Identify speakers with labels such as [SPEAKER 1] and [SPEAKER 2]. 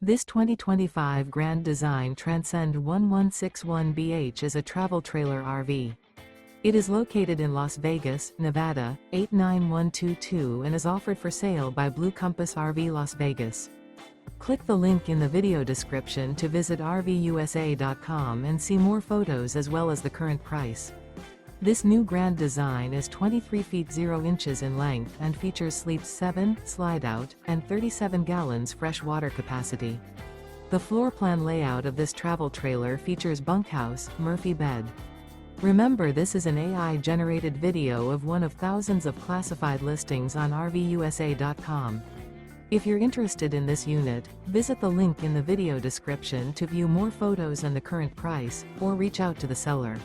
[SPEAKER 1] This 2025 Grand Design Transcend 1161BH is a travel trailer RV. It is located in Las Vegas, Nevada, 89122 and is offered for sale by Blue Compass RV Las Vegas. Click the link in the video description to visit RVUSA.com and see more photos as well as the current price. This new Grand Design is 23 feet 0 inches in length and features sleeps 7, Slideout, and 37 gallons fresh water capacity. The floor plan layout of this travel trailer features bunkhouse, Murphy bed. Remember, this is an AI-generated video of one of thousands of classified listings on RVUSA.com. If you're interested in this unit, visit the link in the video description to view more photos and the current price, or reach out to the seller.